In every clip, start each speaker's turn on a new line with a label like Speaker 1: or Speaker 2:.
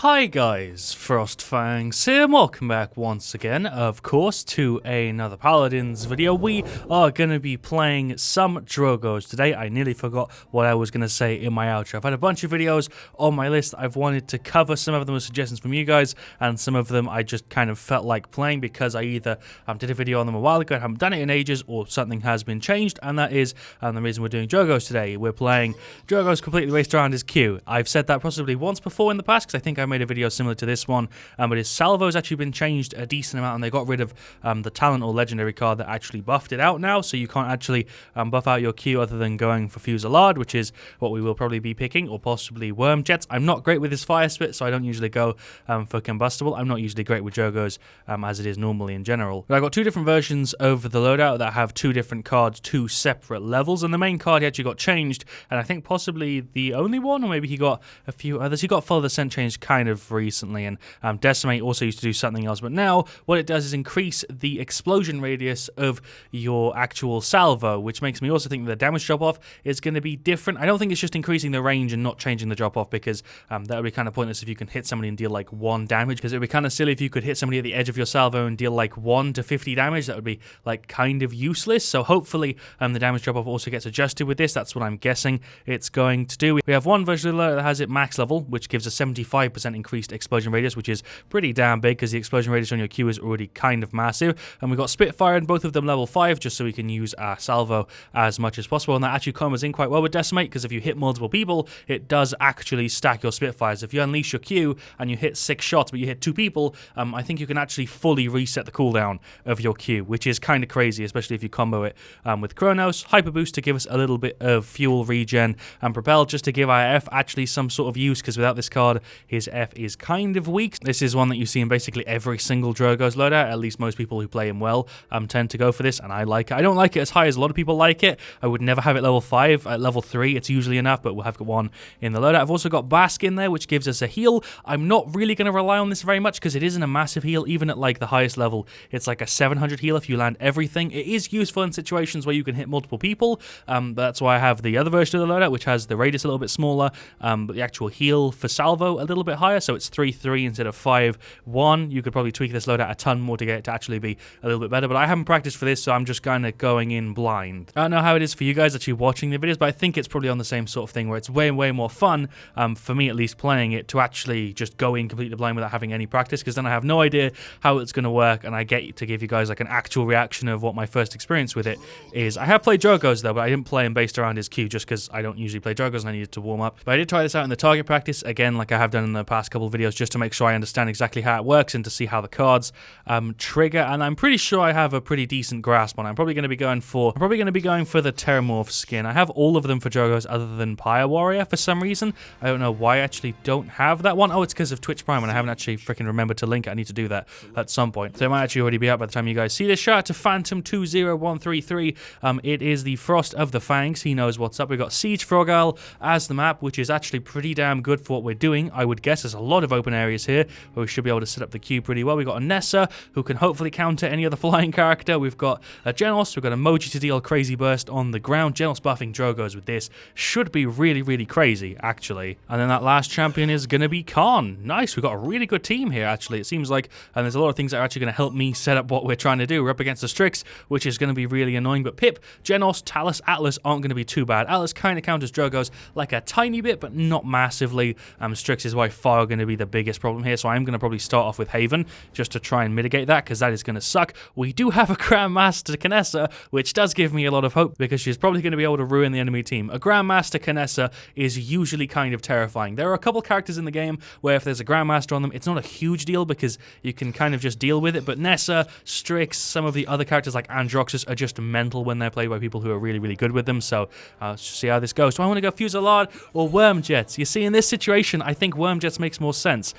Speaker 1: Hi guys, FrostFangs here, and welcome back once again, of course, to another Paladins video. We are going to be playing some Drogoz today. I nearly forgot what I was going to say in my outro. I've had a bunch of videos on my list. I've wanted to cover. Some of them were suggestions from you guys, and some of them I just kind of felt like playing because I either did a video on them a while ago and haven't done it in ages, or something has been changed, and that is the reason we're doing Drogoz today. We're playing Drogoz completely based around his Q. I've said that possibly once before in the past, because I think I made a video similar to this one, but his salvo has actually been changed a decent amount, and they got rid of the talent or legendary card that actually buffed it out now, so you can't actually buff out your Q other than going for Fusillade, which is what we will probably be picking, or possibly Worm Jets. I'm not great with his Fire Spit, so I don't usually go for Combustible. I'm not usually great with Drogoz as it is normally in general. But I've got two different versions of the loadout that have two different cards, two separate levels, and the main card he actually got changed, and I think possibly the only one, or maybe he got a few others. He got Follow the Scent changed kind of recently, and Decimate also used to do something else, but now what it does is increase the explosion radius of your actual salvo, which makes me also think that the damage drop-off is going to be different. I don't think it's just increasing the range and not changing the drop-off, because that would be kind of pointless if you can hit somebody and deal like 1 damage, because it would be kind of silly if you could hit somebody at the edge of your salvo and deal like 1 to 50 damage. That would be like kind of useless, so hopefully the damage drop-off also gets adjusted with this. That's what I'm guessing it's going to do. We have one version of the that has it max level, which gives a 75% increased explosion radius, which is pretty damn big because the explosion radius on your Q is already kind of massive. And we've got Spitfire, and both of them level 5, just so we can use our salvo as much as possible. And that actually combos in quite well with Decimate, because if you hit multiple people, it does actually stack your Spitfires. If you unleash your Q and you hit 6 shots, but you hit 2 people, I think you can actually fully reset the cooldown of your Q, which is kind of crazy, especially if you combo it with Chronos. Hyper Boost to give us a little bit of fuel regen, and Propel just to give our F actually some sort of use, because without this card, his F is kind of weak. This is one that you see in basically every single Drogoz loadout. At least most people who play him well tend to go for this, and I like it. I don't like it as high as a lot of people like it. I would never have it level 5. At level 3, it's usually enough, but we'll have one in the loadout. I've also got Bask in there, which gives us a heal. I'm not really going to rely on this very much, because it isn't a massive heal. Even at like the highest level, it's like a 700 heal if you land everything. It is useful in situations where you can hit multiple people, but that's why I have the other version of the loadout, which has the radius a little bit smaller, but the actual heal for salvo a little bit higher, so it's 3-3 instead of 5-1. You could probably tweak this loadout a ton more to get it to actually be a little bit better, but I haven't practiced for this, so I'm just kind of going in blind. I don't know how it is for you guys actually watching the videos, but I think it's probably on the same sort of thing, where it's way more fun, for me at least, playing it, to actually just go in completely blind without having any practice, because then I have no idea how it's going to work, and I get to give you guys like an actual reaction of what my first experience with it is. I have played Drogoz though, but I didn't play him based around his Q, just because I don't usually play Drogoz and I needed to warm up. But I did try this out in the target practice, again, like I have done in the past couple of videos, just to make sure I understand exactly how it works and to see how the cards trigger, and I'm pretty sure I have a pretty decent grasp on it. I'm probably going to be going for the Terramorph skin. I have all of them for Drogoz other than Pyre Warrior for some reason. I don't know why I actually don't have that one. Oh, it's because of Twitch Prime, and I haven't actually freaking remembered to link it. I need to do that at some point. So it might actually already be out by the time you guys see this. Shout out to Phantom20133. It is the Frost of the Fangs. He knows what's up. We've got Siege Frogile as the map, which is actually pretty damn good for what we're doing. I would guess there's a lot of open areas here where we should be able to set up the Q pretty well. We've got a Nessa, who can hopefully counter any other flying character. We've got a Genos. We've got Emoji to deal Crazy Burst on the ground. Genos buffing Drogoz with this should be really crazy, actually. And then that last champion is going to be Khan. Nice. We've got a really good team here, actually, it seems like. And there's a lot of things that are actually going to help me set up what we're trying to do. We're up against the Strix, which is going to be really annoying. But Pip, Genos, Talus, Atlas aren't going to be too bad. Atlas kind of counters Drogoz like a tiny bit, but not massively. Strix is by far going to be the biggest problem here, so I'm going to probably start off with Haven, just to try and mitigate that, because that is going to suck. We do have a Grandmaster Canessa, which does give me a lot of hope, because she's probably going to be able to ruin the enemy team. A Grandmaster Canessa is usually kind of terrifying. There are a couple characters in the game where if there's a Grandmaster on them, it's not a huge deal, because you can kind of just deal with it, but Nessa, Strix, some of the other characters like Androxus are just mental when they're played by people who are really good with them, so let's just see how this goes. Do I want to go Fusillade or Worm Jets? You see, in this situation, I think Worm Jets makes more sense,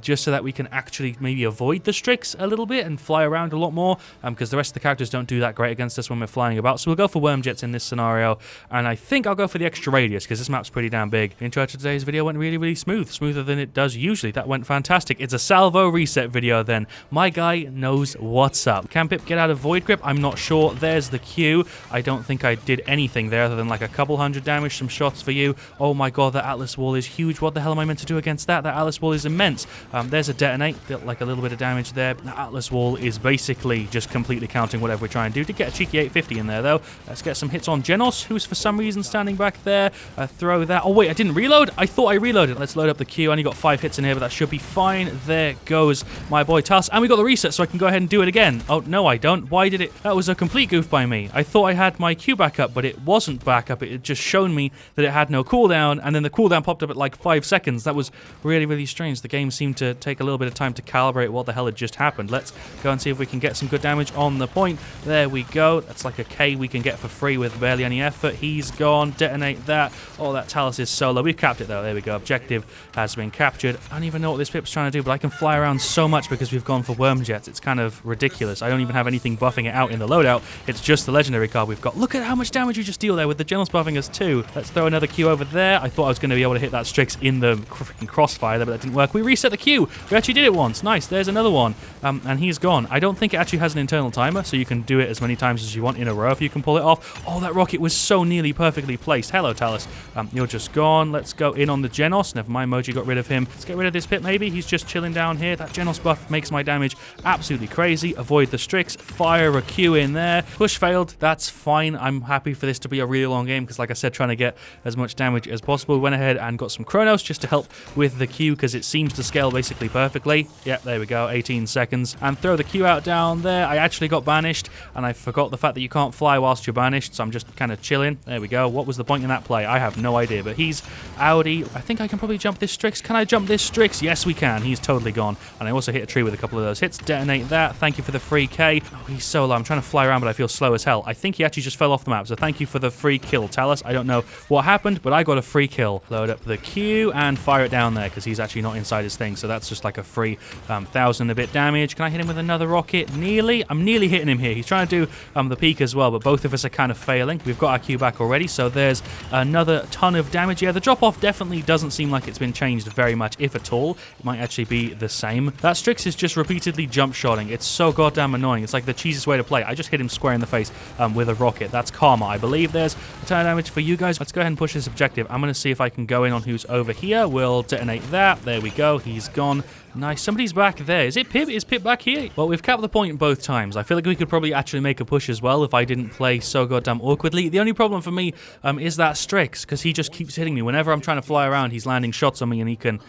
Speaker 1: just so that we can actually maybe avoid the Strix a little bit and fly around a lot more, because the rest of the characters don't do that great against us when we're flying about. So we'll go for Worm Jets in this scenario, and I think I'll go for the extra radius, because this map's pretty damn big. The intro to today's video went really smooth, smoother than it does usually. That went fantastic. It's a salvo reset video then. My guy knows what's up. Can Pip get out of Void Grip? I'm not sure. There's the Q. I don't think I did anything there other than like a couple hundred damage, some shots for you. Oh my god, the Atlas wall is huge. What the hell am I meant to do against that? that. That Atlas wall is immense. There's a detonate, like a little bit of damage there. The Atlas wall is basically just completely counting whatever we're trying to do. To get a cheeky 850 in there, though. Let's get some hits on Genos, who's for some reason standing back there. Throw that. Oh, wait, I didn't reload? I thought I reloaded. Let's load up the Q. I only got 5 hits in here, but that should be fine. There goes my boy Talos. And we got the reset, so I can go ahead and do it again. Oh, no, I don't. Why did it? That was a complete goof by me. I thought I had my Q back up, but it wasn't back up. It had just shown me that it had no cooldown, and then the cooldown popped up at like 5 seconds. That was really, really strange. The game seemed to take a little bit of time to calibrate what the hell had just happened. Let's go and see if we can get some good damage on the point. There we go. That's like a K we can get for free with barely any effort. He's gone. Detonate that. Oh, that Talos is solo. We've capped it, though. There we go. Objective has been captured. I don't even know what this pip's trying to do, but I can fly around so much because we've gone for worm jets. It's kind of ridiculous. I don't even have anything buffing it out in the loadout. It's just the legendary card we've got. Look at how much damage you just deal there with the Genos buffing us too. Let's throw another Q over there. I thought I was going to be able to hit that Strix in the freaking crossfire there, but that didn't work. We reset the Q. We actually did it once. Nice. There's another one. And he's gone. I don't think it actually has an internal timer, so you can do it as many times as you want in a row if you can pull it off. Oh, that rocket was so nearly perfectly placed. Hello, Talos. You're just gone. Let's go in on the Genos. Never mind, Moji got rid of him. Let's get rid of this pit maybe. He's just chilling down here. That Genos buff makes my damage absolutely crazy. Avoid the Strix. Fire a Q in there. Push failed. That's fine. I'm happy for this to be a really long game because, like I said, trying to get as much damage as possible. We went ahead and got some Chronos just to help with the Q because it seems to scale basically perfectly. Yep, there we go. 18 seconds. And throw the Q out down there. I actually got banished and I forgot the fact that you can't fly whilst you're banished, so I'm just kind of chilling. There we go. What was the point in that play? I have no idea, but he's outie. I think I can probably jump this Strix. Can I jump this Strix? Yes, we can. He's totally gone. And I also hit a tree with a couple of those hits. Detonate that. Thank you for the free K. Oh, he's so low. I'm trying to fly around, but I feel slow as hell. I think he actually just fell off the map, so thank you for the free kill, Talos. I don't know what happened, but I got a free kill. Load up the Q and fire it down there because he's actually not inside his thing, so that's just like a free 1,000 a bit damage. Can I hit him with another rocket? Nearly. I'm nearly hitting him here. He's trying to do the peak as well, but both of us are kind of failing. We've got our Q back already, so there's another ton of damage. Yeah, the drop-off definitely doesn't seem like it's been changed very much, if at all. It might actually be the same. That Strix is just repeatedly jump-shotting. It's so goddamn annoying. It's like the cheesiest way to play. I just hit him square in the face with a rocket. That's karma. I believe there's a ton of damage for you guys. Let's go ahead and push this objective. I'm going to see if I can go in on who's over here. We'll detonate that. There we go. He's gone. Nice. Somebody's back there. Is it Pip? Is Pip back here? Well, we've capped the point both times. I feel like we could probably actually make a push as well if I didn't play so goddamn awkwardly. The only problem for me is that Strix, because he just keeps hitting me. Whenever I'm trying to fly around, he's landing shots on me and he can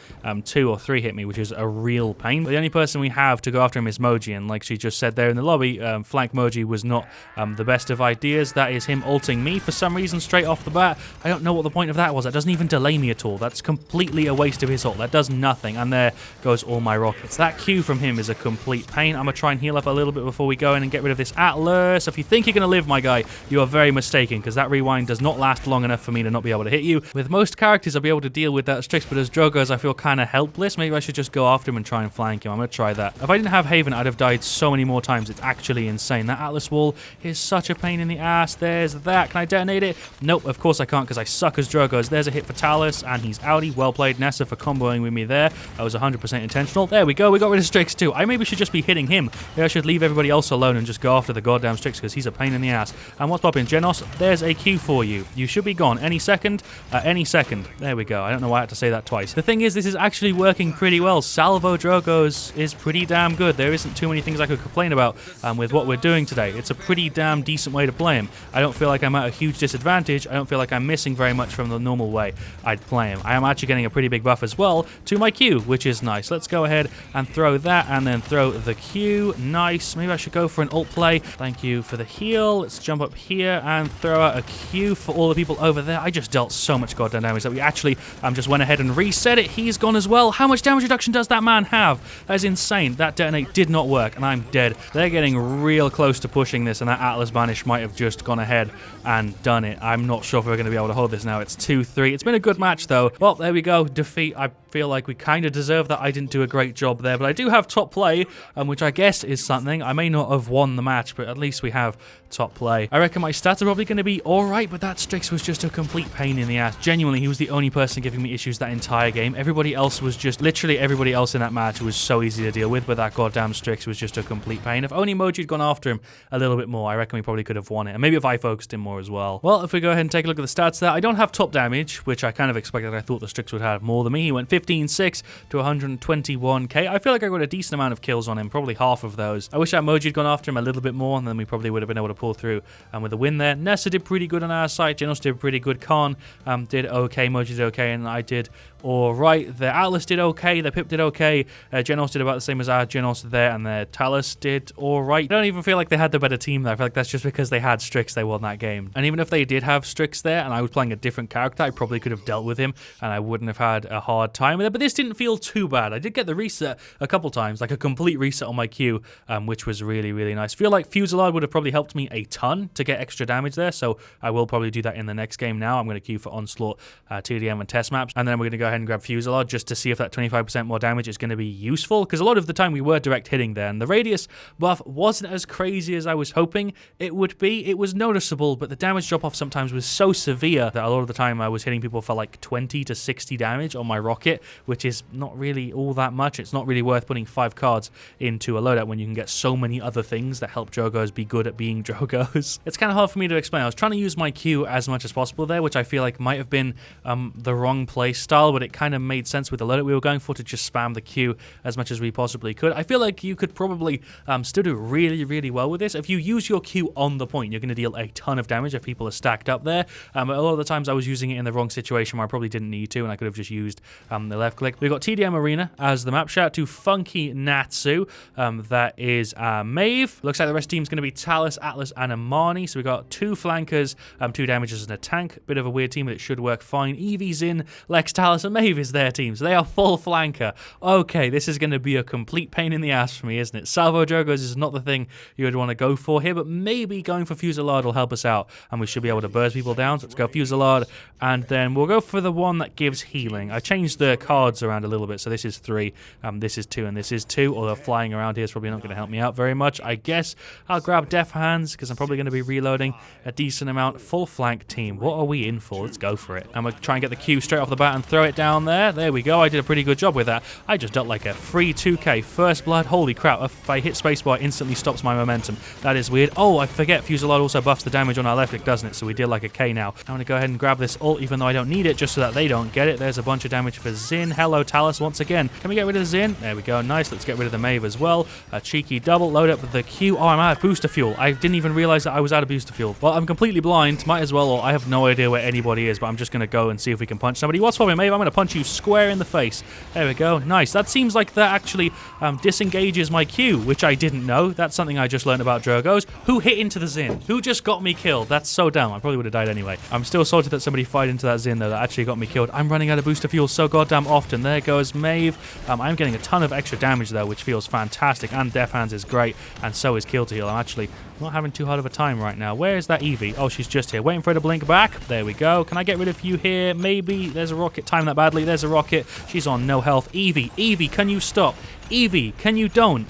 Speaker 1: 2 or 3 hit me, which is a real pain. But the only person we have to go after him is Moji, and like she just said there in the lobby, flank Moji was not the best of ideas. That is him ulting me for some reason straight off the bat. I don't know what the point of that was. That doesn't even delay me at all. That's completely a waste of his ult. That does nothing, and there goes all my rockets. That Q from him is a complete pain. I'm going to try and heal up a little bit before we go in and get rid of this Atlas. If you think you're going to live, my guy, you are very mistaken, because that rewind does not last long enough for me to not be able to hit you. With most characters, I'll be able to deal with that Strix, but as Drogoz, I feel kind of helpless. Maybe I should just go after him and try and flank him. I'm going to try that. If I didn't have Haven, I'd have died so many more times. It's actually insane. That Atlas wall is such a pain in the ass. There's that. Can I detonate it? Nope, of course I can't, because I suck as Drogoz. There's a hit for Talos, and he's outie. Well played, Nessa, for comboing with me there. That was 100% intentional. There we go. We got rid of Strix too. I maybe should just be hitting him. Maybe I should leave everybody else alone and just go after the goddamn Strix, because he's a pain in the ass. And what's popping? Genos, there's a Q for you. You should be gone any second. Any second. There we go. I don't know why I had to say that twice. The thing is, this is actually working pretty well. Salvo Drogoz is pretty damn good. There isn't too many things I could complain about with what we're doing today. It's a pretty damn decent way to play him. I don't feel like I'm at a huge disadvantage. I don't feel like I'm missing very much from the normal way I'd play him. I am actually getting a pretty big buff as well to my Q, which is nice. Let's go ahead and throw that and then throw the Q. Nice. Maybe I should go for an ult play. Thank you for the heal. Let's jump up here and throw out a Q for all the people over there. I just dealt so much goddamn damage that we actually just went ahead and reset it. He's gone as well. How much damage reduction does that man have? That is insane. That detonate did not work, and I'm dead. They're getting real close to pushing this, and that Atlas Banish might have just gone ahead and done it. I'm not sure if we're going to be able to hold this now. It's 2-3. It's been a good match, though. Well, there we go. Defeat. I feel like we kind of deserve that. I didn't do a great job there, but I do have top play, which I guess is something. I may not have won the match, but at least we have top play. I reckon my stats are probably going to be alright, but that Strix was just a complete pain in the ass. Genuinely, he was the only person giving me issues that entire game. Everybody else was just, literally everybody else in that match was so easy to deal with, but that goddamn Strix was just a complete pain. If only Moji had gone after him a little bit more, I reckon we probably could have won it. And maybe if I focused him more as well. Well, if we go ahead and take a look at the stats there, I don't have top damage, which I kind of expected. I thought the Strix would have more than me. He went 50 15.6 to 121k. I feel like I got a decent amount of kills on him, probably half of those. I wish that Moji had gone after him a little bit more, and then we probably would have been able to pull through with a win there. Nessa did pretty good on our side. Genos did pretty good. Khan did okay. Moji did okay, and I did alright. The Atlas did okay. The Pip did okay. Genos did about the same as our Genos there, and the Talus did alright. I don't even feel like they had the better team there. I feel like that's just because they had Strix, they won that game. And even if they did have Strix there, and I was playing a different character, I probably could have dealt with him, and I wouldn't have had a hard time with it. But this didn't feel too bad. I did get the reset a couple times, like a complete reset on my Q, which was really, really nice. I feel like Fusillade would have probably helped me a ton to get extra damage there, so I will probably do that in the next game now. I'm going to queue for Onslaught, TDM, and test maps, and then we're going to go ahead and grab Fusillade just to see if that 25% more damage is going to be useful, because a lot of the time we were direct hitting there, and the radius buff wasn't as crazy as I was hoping it would be. It was noticeable, but the damage drop-off sometimes was so severe that a lot of the time I was hitting people for like 20 to 60 damage on my rocket, which is not really all that much. It's not really worth putting 5 cards into a loadout when you can get so many other things that help Drogoz be good at being Drogoz. It's kind of hard for me to explain. I was trying to use my Q as much as possible there, which I feel like might have been the wrong play style, but it kind of made sense with the loadout we were going for to just spam the Q as much as we possibly could. I feel like you could probably still do really, really well with this. If you use your Q on the point, you're going to deal a ton of damage if people are stacked up there. But a lot of the times I was using it in the wrong situation where I probably didn't need to, and I could have just used the left click. We've got TDM Arena as the map. Shout out to Funky Natsu. That is Maeve. Looks like the rest of the team's going to be Talus, Atlas, and Amani. So we've got 2 flankers, 2 damages, and a tank. Bit of a weird team, but it should work fine. Eevee's in, Lex, Talus, and Maeve is their team. So they are full flanker. Okay, this is going to be a complete pain in the ass for me, isn't it? Salvo Drogoz is not the thing you would want to go for here, but maybe going for Fusillade will help us out, and we should be able to burst people down. So let's go Fusillade, and then we'll go for the one that gives healing. I changed the cards around a little bit, so this is 3, this is 2, and this is 2, although flying around here is probably not going to help me out very much. I guess I'll grab Def Hands, because I'm probably going to be reloading a decent amount. Full flank team. What are we in for? Let's go for it. I'm going to try and get the Q straight off the bat and throw it down there. There we go. I did a pretty good job with that. I just dealt like a free 2k. First blood. Holy crap. If I hit spacebar, it instantly stops my momentum. That is weird. Oh, I forget Fusillade also buffs the damage on our left click, doesn't it? So we deal like a K now. I'm going to go ahead and grab this ult, even though I don't need it, just so that they don't get it. There's a bunch of damage for Zin. Hello, Talus, once again. Can we get rid of Zin? There we go. Nice. Let's get rid of the Maeve as well. A cheeky double. Load up with the Q. Oh, I'm out of booster fuel. I didn't even realize that I was out of booster fuel. Well, I'm completely blind. Might as well, or I have no idea where anybody is, but I'm just going to go and see if we can punch somebody. What's for me, Maeve? I'm going to punch you square in the face. There we go. Nice. That seems like that actually disengages my Q, which I didn't know. That's something I just learned about Drogoz. Who hit into the Zin? Who just got me killed? That's so dumb. I probably would have died anyway. I'm still salty that somebody fired into that Zin, though, that actually got me killed. I'm running out of booster fuel so goddamn often. There goes Maeve. I'm getting a ton of extra damage, though, which feels fantastic, and Def Hands is great, and so is Kill to Heal. I'm actually not having too hard of a time right now. Where is that Eevee? Oh, she's just here. Waiting for her to blink back. There we go. Can I get rid of you here? Maybe. There's a rocket. Time that badly. There's a rocket. She's on no health. Eevee. Eevee, can you stop? Eevee, can you don't?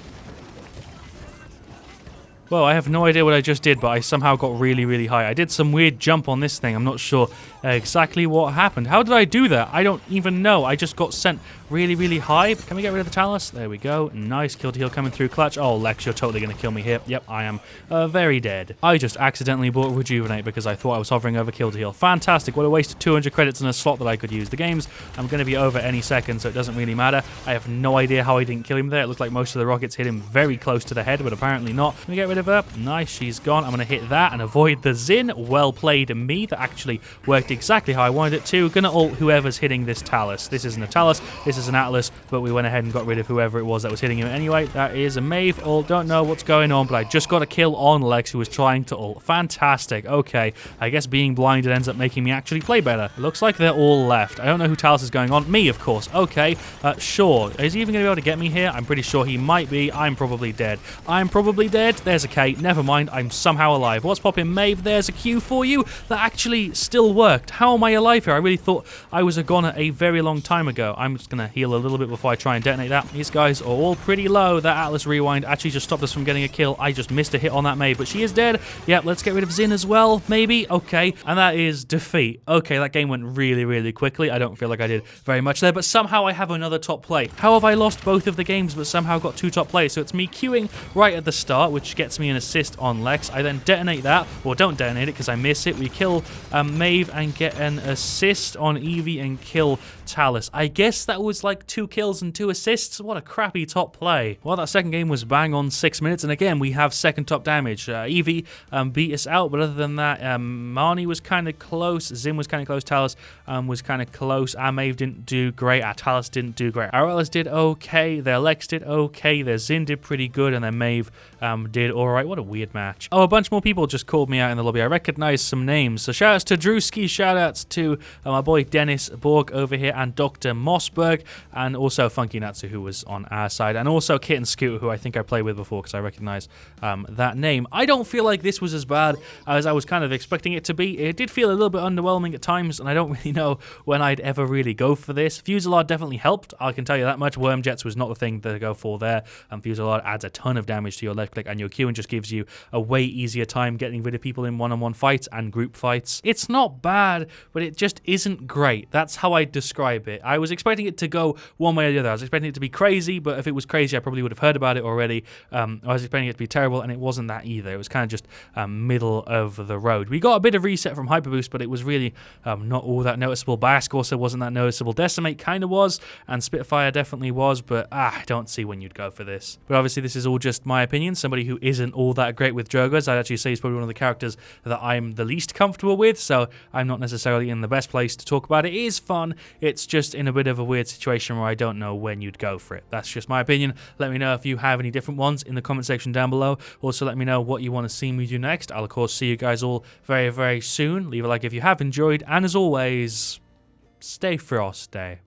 Speaker 1: Well, I have no idea what I just did, but I somehow got really, really high. I did some weird jump on this thing. I'm not sure exactly what happened. How did I do that? I don't even know. I just got sent really, really high. Can we get rid of the Talus? There we go. Nice. Kill to heal coming through clutch. Oh, Lex, you're totally going to kill me here. Yep, I am very dead. I just accidentally bought Rejuvenate because I thought I was hovering over kill to heal. Fantastic. What a waste of 200 credits in a slot that I could use. The game's I'm going to be over any second, so it doesn't really matter. I have no idea how I didn't kill him there. It looked like most of the rockets hit him very close to the head, but apparently not. Can we get rid of her? Nice. She's gone. I'm going to hit that and avoid the Zin. Well played, me. That actually worked exactly how I wanted it to. Gonna ult whoever's hitting this Talus. This isn't a Talus. This is an Atlas, but we went ahead and got rid of whoever it was that was hitting him anyway. That is a Maeve ult. Don't know what's going on, but I just got a kill on Lex, who was trying to ult. Fantastic. Okay. I guess being blinded ends up making me actually play better. Looks like they're all left. I don't know who Talus is going on. Me, of course. Okay. Sure. Is he even going to be able to get me here? I'm pretty sure he might be. I'm probably dead. I'm probably dead. There's a K. Never mind. I'm somehow alive. What's popping, Maeve? There's a Q for you. That actually still worked. How am I alive here? I really thought I was a goner a very long time ago. I'm just going to heal a little bit before I try and detonate that. These guys are all pretty low. That Atlas rewind actually just stopped us from getting a kill. I just missed a hit on that Maeve, but she is dead. Yep, let's get rid of Zin as well, maybe. Okay, and that is defeat. Okay, that game went really, really quickly. I don't feel like I did very much there, but somehow I have another top play. How have I lost both of the games, but somehow got 2 top plays? So it's me queuing right at the start, which gets gets me an assist on Lex. I then detonate that, or don't detonate it because I miss it. We kill Maeve and get an assist on Evie and kill Talus. I guess that was like 2 kills and 2 assists. What a crappy top play. Well, that second game was bang on 6 minutes, and again, we have second top damage. Evie beat us out, but other than that, Marnie was kind of close, Zim was kind of close, Talus was kind of close, our Maeve didn't do great, our Talus didn't do great. Our Ellis did okay, their Lex did okay, their Zin did pretty good, and then Maeve did alright. What a weird match. Oh, a bunch more people just called me out in the lobby. I recognize some names. So shoutouts to Drewski, shoutouts to my boy Dennis Borg over here, and Dr. Mossberg, and also Funky Natsu, who was on our side, and also Kitten Scooter, who I think I played with before because I recognize that name. I don't feel like this was as bad as I was kind of expecting it to be. It did feel a little bit underwhelming at times, and I don't really know when I'd ever really go for this. Fusillade definitely helped, I can tell you that much. Wormjets was not the thing to go for there, and Fusillade adds a ton of damage to your left click and your Q and just gives you a way easier time getting rid of people in one-on-one fights and group fights. It's not bad, but it just isn't great. That's how I describe it. I was expecting it to go one way or the other. I was expecting it to be crazy, but if it was crazy, I probably would have heard about it already. I was expecting it to be terrible, and it wasn't that either. It was kind of just middle of the road. We got a bit of reset from Hyper Boost, but it was really not all that noticeable. Biask also wasn't that noticeable. Decimate kind of was, and Spitfire definitely was, but I don't see when you'd go for this. But obviously, this is all just my opinion. Somebody who isn't all that great with Drogoz, I'd actually say he's probably one of the characters that I'm the least comfortable with, so I'm not necessarily in the best place to talk about it. It is fun. It's just in a bit of a weird situation where I don't know when you'd go for it. That's just my opinion. Let me know if you have any different ones in the comment section down below. Also, let me know what you want to see me do next. I'll, of course, see you guys all very, very soon. Leave a like if you have enjoyed, and as always, stay frosty.